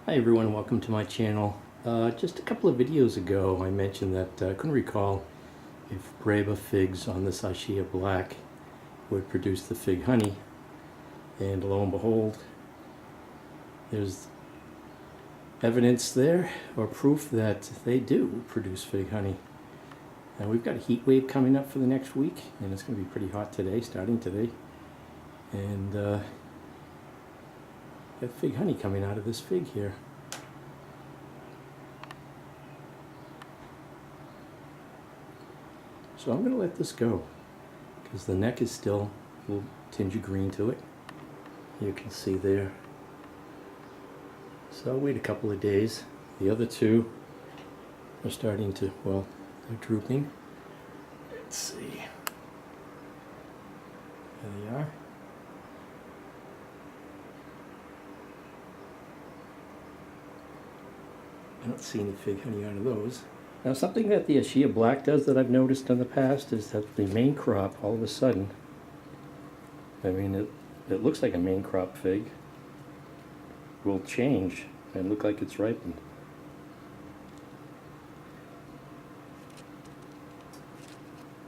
Hi everyone, welcome to my channel. Just a couple of videos ago I mentioned that I couldn't recall if Breba figs on this Ischia Black would produce the fig honey, and lo and behold, there's evidence there, or proof that they do produce fig honey. And we've got a heat wave coming up for the next week, and it's going to be pretty hot today, starting today, and got fig honey coming out of this fig here. So I'm going to let this go because the neck is still a little tinge of green to it. You can see there. So I'll wait a couple of days. The other two are starting to, well, they're drooping. Let's see. There they are. I don't see any fig honey out of those. Now, something that the Ischia Black does that I've noticed in the past is that the main crop, all of a sudden, I mean, it looks like a main crop fig, will change and look like it's ripened.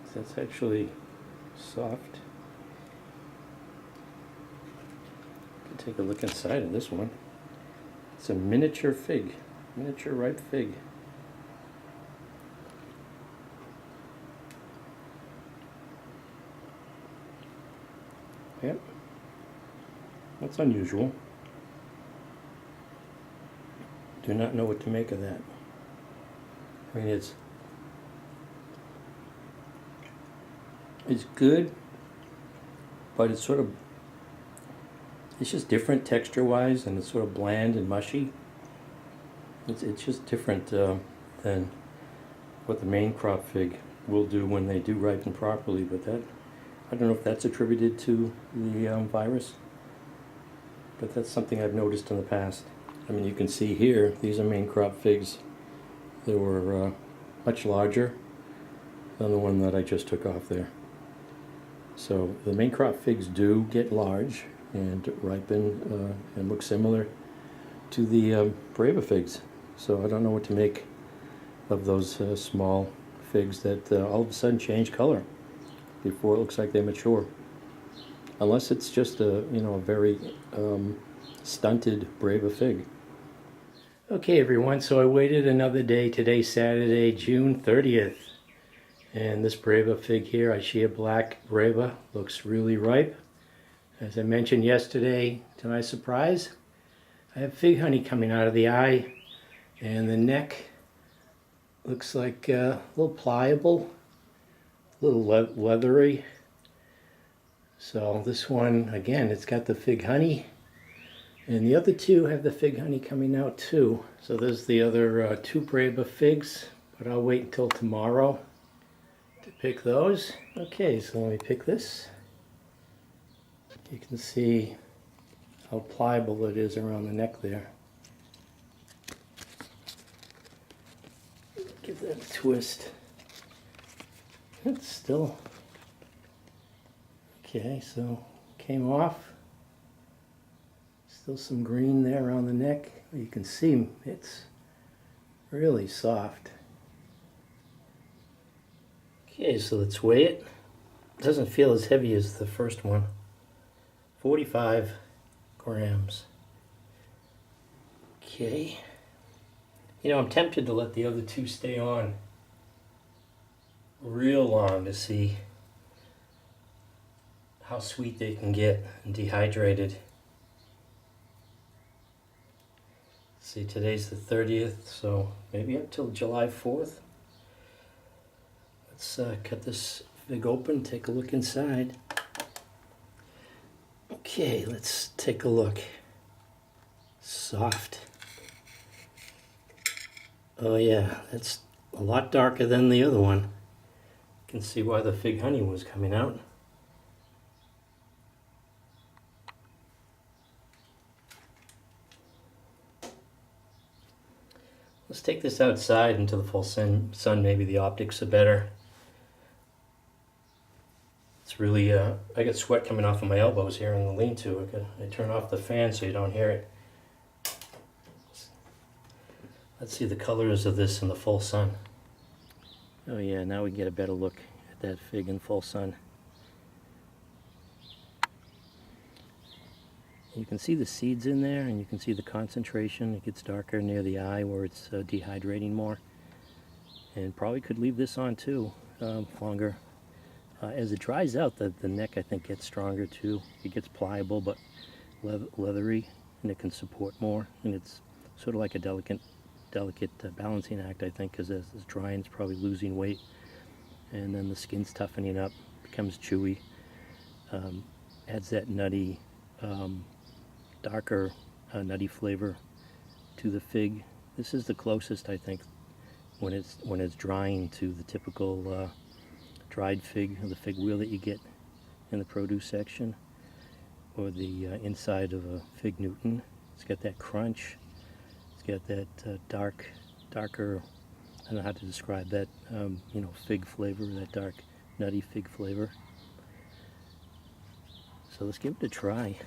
So that's actually soft. You can take a look inside of this one. It's a miniature fig, miniature ripe fig. Yep, that's unusual. Do not know what to make of that. I mean, it's good, but it's sort of, it's just different texture-wise, and it's sort of bland and mushy. It's just different than what the main crop fig will do when they do ripen properly, but that, I don't know if that's attributed to the virus, but that's something I've noticed in the past. I mean, you can see here, these are main crop figs. They were much larger than the one that I just took off there. So the main crop figs do get large and ripen and look similar to the Breba figs. So I don't know what to make of those small figs that all of a sudden change color before it looks like they mature, unless it's just a a very stunted Breba fig. Okay everyone, so I waited another day. Today's Saturday, June 30th, and this Breba fig here, Ischia Black Breba, looks really ripe. As I mentioned yesterday, to my surprise, I have fig honey coming out of the eye, and the neck looks like a little pliable, a little leathery. So this one, again, it's got the fig honey, and the other two have the fig honey coming out too. So there's the other two Breba figs, but I'll wait until tomorrow to pick those. Okay, so let me pick this. You can see how pliable it is around the neck there. Give that a twist. It's still okay, so came off. Still some green there around the neck. You can see it's really soft. Okay, so let's weigh it. It doesn't feel as heavy as the first one. 45 grams. Okay. You know, I'm tempted to let the other two stay on real long to see how sweet they can get and dehydrated. See, today's the 30th, so maybe up till July 4th. Let's cut this fig open, take a look inside. Okay, let's take a look. Soft. Oh yeah, that's a lot darker than the other one. You can see why the fig honey was coming out. Let's take this outside into the full sun. Maybe the optics are better. It's really, I got sweat coming off of my elbows here in the lean-to. I turn off the fan so you don't hear it. Let's see the colors of this in the full sun. Oh yeah, now we get a better look at that fig in full sun. You can see the seeds in there, and you can see the concentration. It gets darker near the eye where it's dehydrating more. And probably could leave this on too, longer. As it dries out, the neck I think gets stronger too. It gets pliable but leathery, and it can support more. And it's sort of like a delicate balancing act, I think, because as it's drying, it's probably losing weight. And then the skin's toughening up, becomes chewy, adds that nutty, darker nutty flavor to the fig. This is the closest, I think, when it's drying to the typical dried fig, or the fig wheel that you get in the produce section, or the inside of a fig Newton. It's got that crunch. It's got that darker, I don't know how to describe that, fig flavor, that dark, nutty fig flavor. So let's give it a try.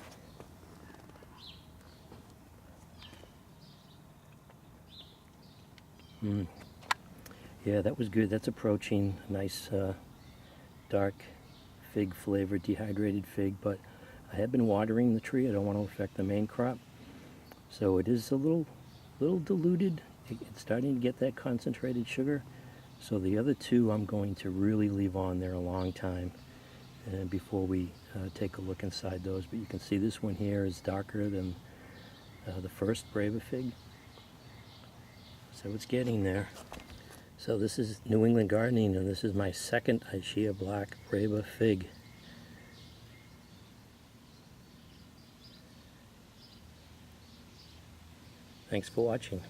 Yeah, that was good. That's approaching a nice dark fig flavor, dehydrated fig, but I have been watering the tree. I don't want to affect the main crop. So it is a little diluted. It's starting to get that concentrated sugar. So the other two I'm going to really leave on there a long time before we take a look inside those. But you can see this one here is darker than the first Breba fig. So it's getting there. So this is New England Gardening, and this is my second Ischia Black Breba fig. Thanks for watching.